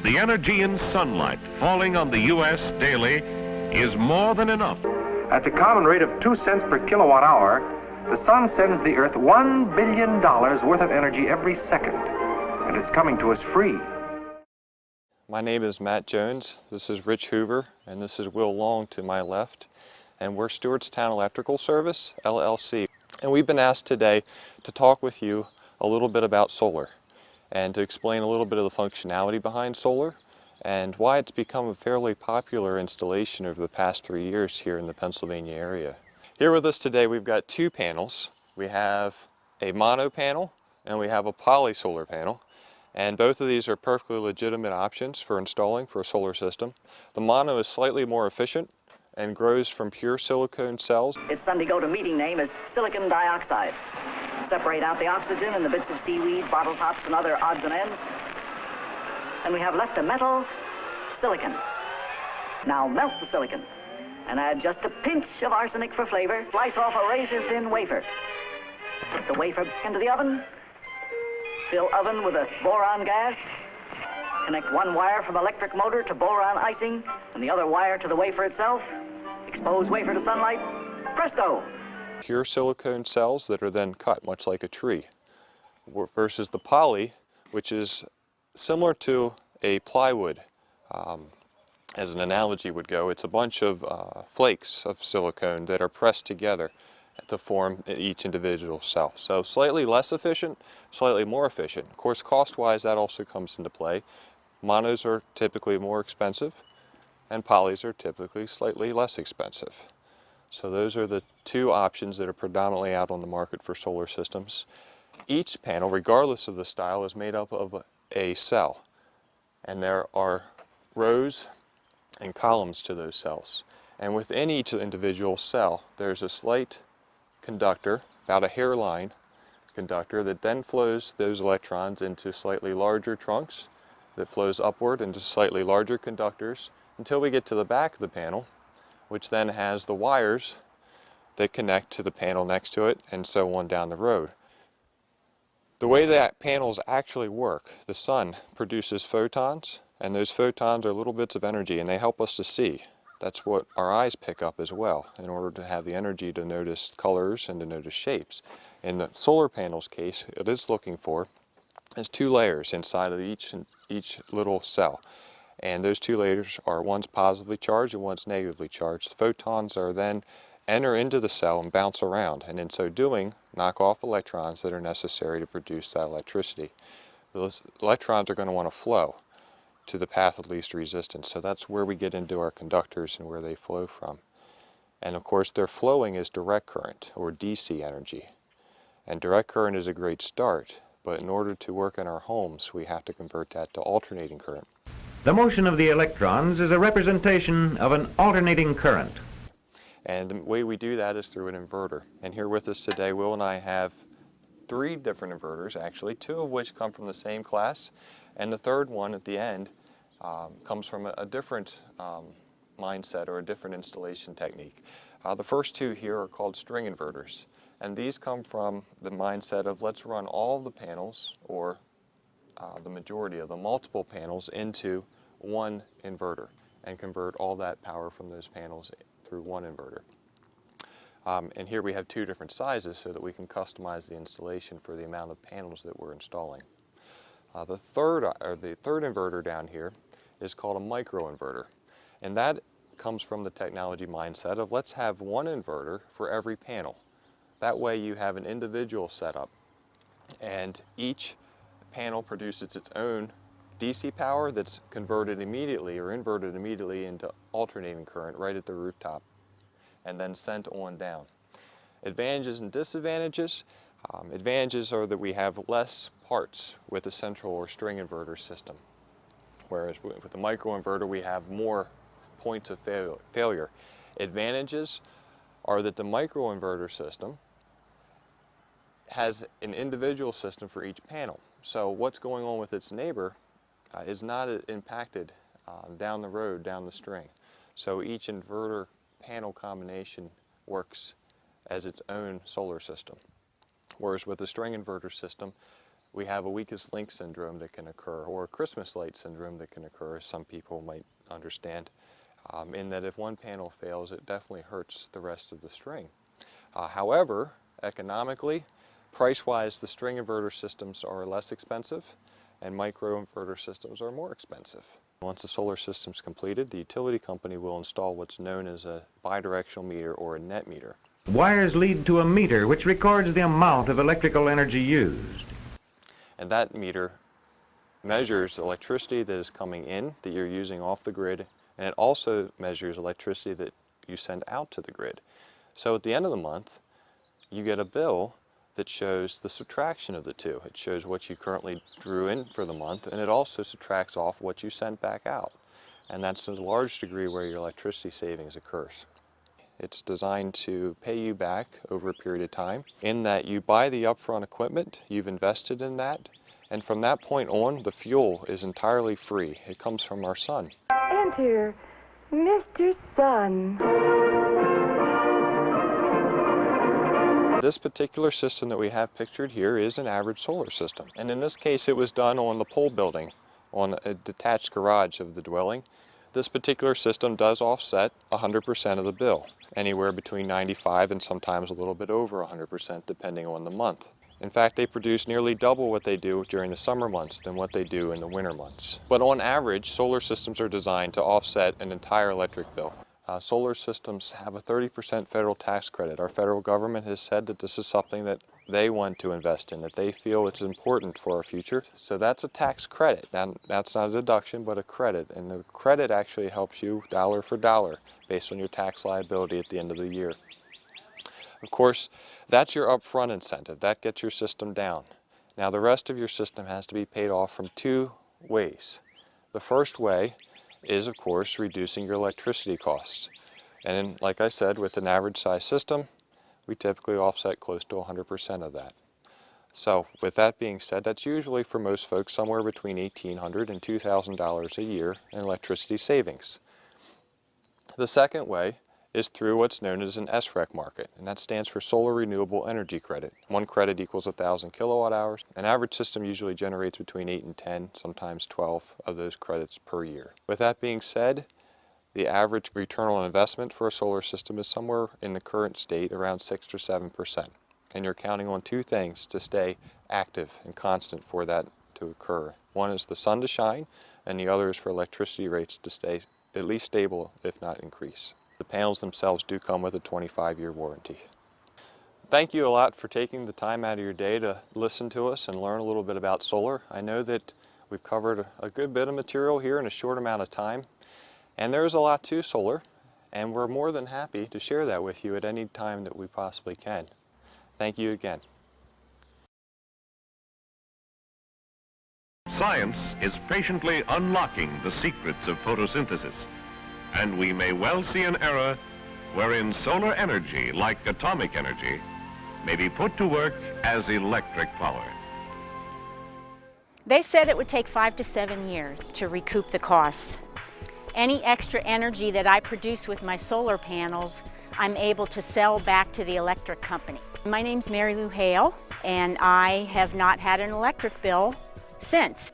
The energy in sunlight falling on the U.S. daily is more than enough. At the common rate of 2 cents per kilowatt hour, the sun sends the Earth $1 billion worth of energy every second, and it's coming to us free. My name is Matt Jones, this is Rich Hoover, and this is Will Long to my left, and we're Stewartstown Electrical Service, LLC. And we've been asked today to talk with you a little bit about solar, and to explain a little bit of the functionality behind solar, and why it's become a fairly popular installation over the past 3 years here in the Pennsylvania area. Here with us today we've got two panels. We have a mono panel and we have a poly solar panel. And both of these are perfectly legitimate options for installing for a solar system. The mono is slightly more efficient and grows from pure silicone cells. Its Sunday go-to-meeting name is silicon dioxide. Separate out the oxygen and the bits of seaweed, bottle tops, and other odds and ends. And we have left a metal silicon. Now melt the silicon and add just a pinch of arsenic for flavor. Slice off a razor-thin wafer. Put the wafer into the oven. Fill oven with a boron gas. Connect one wire from electric motor to boron icing and the other wire to the wafer itself. Expose wafer to sunlight. Presto! Pure silicone cells that are then cut much like a tree. Versus the poly, which is similar to a plywood. As an analogy would go, it's a bunch of flakes of silicone that are pressed together to form each individual cell. So slightly less efficient, slightly more efficient. Of course, cost-wise, that also comes into play. Monos are typically more expensive, and polys are typically slightly less expensive. So those are the two options that are predominantly out on the market for solar systems. Each panel, regardless of the style, is made up of a cell, and there are rows and columns to those cells. And within each individual cell, there's a slight conductor, about a hairline conductor, that then flows those electrons into slightly larger trunks that flows upward into slightly larger conductors until we get to the back of the panel, which then has the wires that connect to the panel next to it, and so on down the road. The way that panels actually work, the sun produces photons, and those photons are little bits of energy, and they help us to see. That's what our eyes pick up as well, in order to have the energy to notice colors and to notice shapes. In the solar panel's case, it is looking for is two layers inside of each little cell. And those two layers are one's positively charged and one's negatively charged. The photons are then enter into the cell and bounce around, and in so doing, knock off electrons that are necessary to produce that electricity. Those electrons are going to want to flow to the path of least resistance, so that's where we get into our conductors and where they flow from. And of course, their flowing is direct current, or DC energy. And direct current is a great start, but in order to work in our homes, we have to convert that to alternating current. The motion of the electrons is a representation of an alternating current. And the way we do that is through an inverter. And here with us today, Will and I have 3 different inverters, actually, 2 of which come from the same class, and the third one at the end comes from a different mindset or a different installation technique. The first 2 here are called string inverters, and these come from the mindset of let's run all of the panels, or the majority of the multiple panels, into one inverter and convert all that power from those panels through one inverter. And here we have 2 different sizes so that we can customize the installation for the amount of panels that we're installing. The third inverter down here is called a microinverter, and that comes from the technology mindset of let's have one inverter for every panel. That way you have an individual setup, and each panel produces its own DC power that's converted immediately or inverted immediately into alternating current right at the rooftop and then sent on down. Advantages and disadvantages. Advantages are that we have less parts with a central or string inverter system, whereas with the microinverter we have more points of failure. Advantages are that the microinverter system has an individual system for each panel. So what's going on with its neighbor is not impacted down the road, down the string. So each inverter panel combination works as its own solar system. Whereas with the string inverter system, we have a weakest link syndrome that can occur, or a Christmas light syndrome that can occur, as some people might understand, in that if one panel fails, it definitely hurts the rest of the string. However, economically, price-wise, the string inverter systems are less expensive, and microinverter systems are more expensive. Once the solar system is completed, the utility company will install what's known as a bidirectional meter or a net meter. Wires lead to a meter which records the amount of electrical energy used. And that meter measures electricity that is coming in, that you're using off the grid, and it also measures electricity that you send out to the grid. So at the end of the month, you get a bill that shows the subtraction of the two. It shows what you currently drew in for the month, and it also subtracts off what you sent back out. And that's to a large degree where your electricity savings occurs. It's designed to pay you back over a period of time, in that you buy the upfront equipment, you've invested in that, and from that point on, the fuel is entirely free. It comes from our sun. Enter Mr. Sun. This particular system that we have pictured here is an average solar system. And in this case, it was done on the pole building, on a detached garage of the dwelling. This particular system does offset 100% of the bill, anywhere between 95 and sometimes a little bit over 100% depending on the month. In fact, they produce nearly double what they do during the summer months than what they do in the winter months. But on average, solar systems are designed to offset an entire electric bill. Solar systems have a 30% federal tax credit. Our federal government has said that this is something that they want to invest in, that they feel it's important for our future. So that's a tax credit. Now, that's not a deduction, but a credit. And the credit actually helps you dollar for dollar based on your tax liability at the end of the year. Of course, that's your upfront incentive. That gets your system down. Now, the rest of your system has to be paid off from two ways. The first way is, of course, reducing your electricity costs. And like I said, with an average size system, we typically offset close to 100% of that. So with that being said, that's usually for most folks somewhere between $1,800 and $2,000 a year in electricity savings. The second way is through what's known as an SREC market, and that stands for Solar Renewable Energy Credit. One credit equals 1,000 kilowatt hours. An average system usually generates between 8 and 10, sometimes 12 of those credits per year. With that being said, the average return on investment for a solar system is somewhere in the current state around 6 or 7%. And you're counting on two things to stay active and constant for that to occur. One is the sun to shine, and the other is for electricity rates to stay at least stable, if not increase. The panels themselves do come with a 25-year warranty. Thank you a lot for taking the time out of your day to listen to us and learn a little bit about solar. I know that we've covered a good bit of material here in a short amount of time, and there's a lot to solar, and we're more than happy to share that with you at any time that we possibly can. Thank you again. Science is patiently unlocking the secrets of photosynthesis, and we may well see an era wherein solar energy, like atomic energy, may be put to work as electric power. They said it would take 5 to 7 years to recoup the costs. Any extra energy that I produce with my solar panels, I'm able to sell back to the electric company. My name's Mary Lou Hale, and I have not had an electric bill since.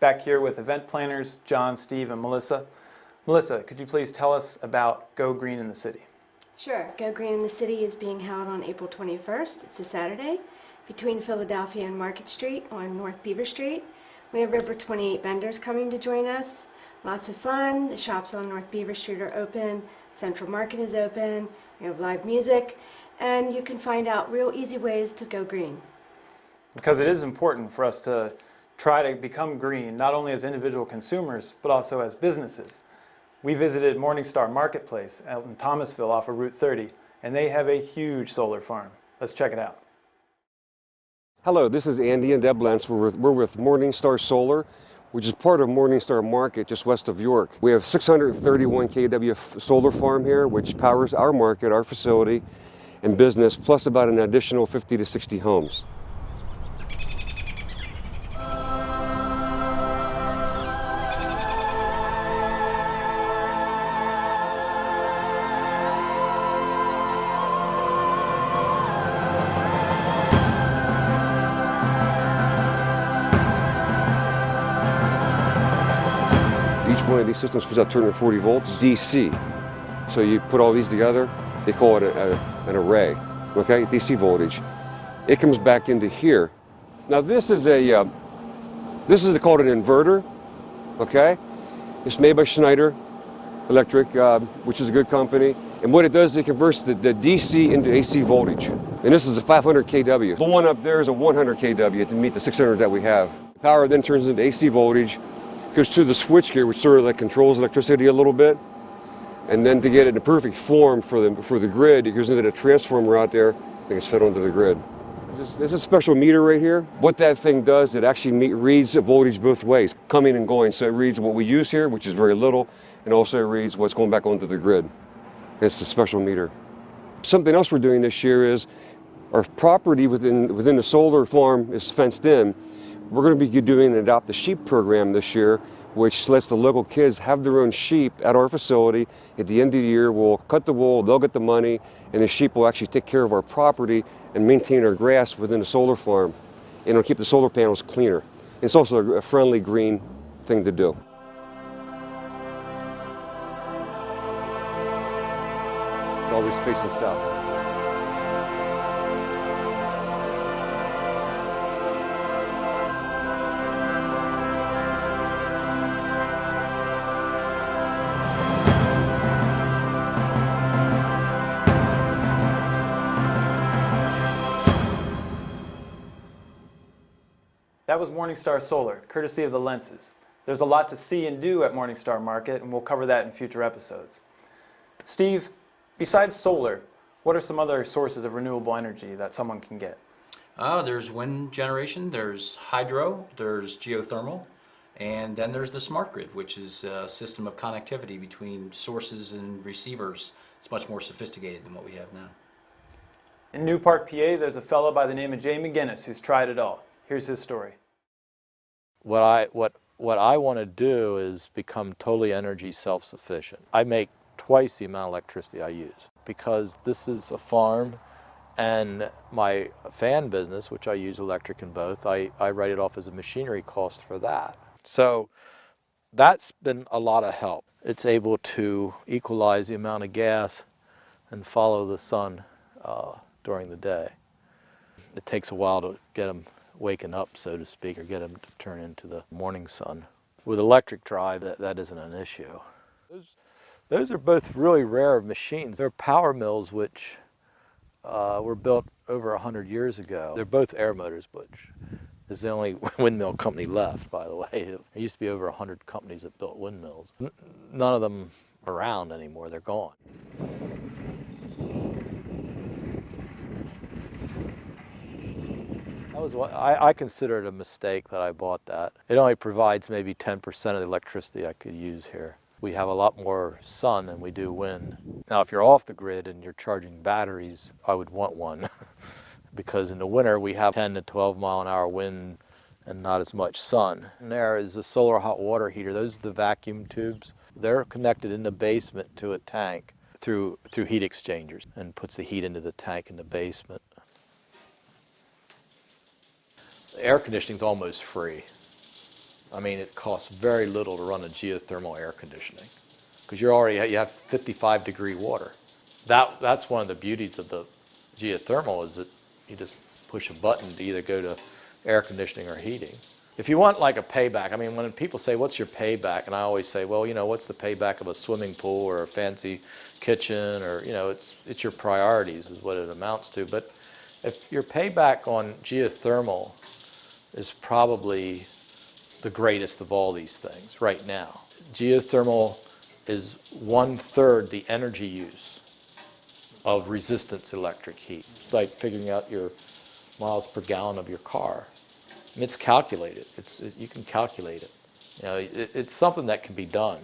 Back here with event planners John, Steve, and Melissa. Melissa, could you please tell us about Go Green in the City? Sure. Go Green in the City is being held on April 21st. It's a Saturday between Philadelphia and Market Street on North Beaver Street. We have over 28 vendors coming to join us. Lots of fun. The shops on North Beaver Street are open. Central Market is open. We have live music. And you can find out real easy ways to go green. Because it is important for us to try to become green, not only as individual consumers, but also as businesses. We visited Morningstar Marketplace out in Thomasville off of Route 30, and they have a huge solar farm. Let's check it out. Hello, this is Andy and Deb Lentz. We're with Morningstar Solar, which is part of Morningstar Market just west of York. We have 631 kW solar farm here, which powers our market, our facility, and business, plus about an additional 50 to 60 homes. one of these systems puts out 240 volts DC. So you put all these together, they call it an array, okay, DC voltage. It comes back into here. Now this is called an inverter, okay? It's made by Schneider Electric, which is a good company. And what it does, it converts the DC into AC voltage. And this is a 500 kW. The one up there is a 100 kW to meet the 600 that we have. The power then turns into AC voltage, goes to the switchgear, which sort of like controls electricity a little bit. And then to get it in the perfect form for the grid, it goes into the transformer out there and gets fed onto the grid. There's a special meter right here. What that thing does, it actually reads the voltage both ways, coming and going. So it reads what we use here, which is very little, and also it reads what's going back onto the grid. It's the special meter. Something else we're doing this year is our property within the solar farm is fenced in. We're going to be doing an Adopt a Sheep program this year, which lets the local kids have their own sheep at our facility. At the end of the year, we'll cut the wool, they'll get the money, and the sheep will actually take care of our property and maintain our grass within the solar farm. And it'll keep the solar panels cleaner. And it's also a friendly green thing to do. It's always facing south. That was Morningstar Solar, courtesy of the Lenses. There's a lot to see and do at Morningstar Market, and we'll cover that in future episodes. Steve, besides solar, what are some other sources of renewable energy that someone can get? There's wind generation, there's hydro, there's geothermal, and then there's the smart grid, which is a system of connectivity between sources and receivers. It's much more sophisticated than what we have now. In New Park, PA, there's a fellow by the name of Jay McGinnis who's tried it all. Here's his story. What I want to do is become totally energy self-sufficient. I make twice the amount of electricity I use because this is a farm, and my fan business, which I use electric in both, I write it off as a machinery cost for that. So that's been a lot of help. It's able to equalize the amount of gas and follow the sun during the day. It takes a while to get them waking up, so to speak, or get them to turn into the morning sun. With electric drive, that isn't an issue. Those are both really rare machines. They're power mills which were built over 100 years ago. They're both air motors, which is the only windmill company left, by the way. There used to be over 100 companies that built windmills. None of them around anymore, they're gone. I consider it a mistake that I bought that. It only provides maybe 10% of the electricity I could use here. We have a lot more sun than we do wind. Now, if you're off the grid and you're charging batteries, I would want one because in the winter we have 10 to 12 mile an hour wind and not as much sun. And there is a solar hot water heater. Those are the vacuum tubes. They're connected in the basement to a tank through heat exchangers and puts the heat into the tank in the basement. Air conditioning is almost free. I mean, it costs very little to run a geothermal air conditioning because you have 55-degree water. That's one of the beauties of the geothermal is that you just push a button to either go to air conditioning or heating. If you want like a payback, I mean, when people say, what's your payback? And I always say, well, what's the payback of a swimming pool or a fancy kitchen or, it's your priorities is what it amounts to. But if your payback on geothermal is probably the greatest of all these things right now. Geothermal is 1/3 the energy use of resistance electric heat. It's like figuring out your miles per gallon of your car. And it's calculated. You can calculate it. It's something that can be done.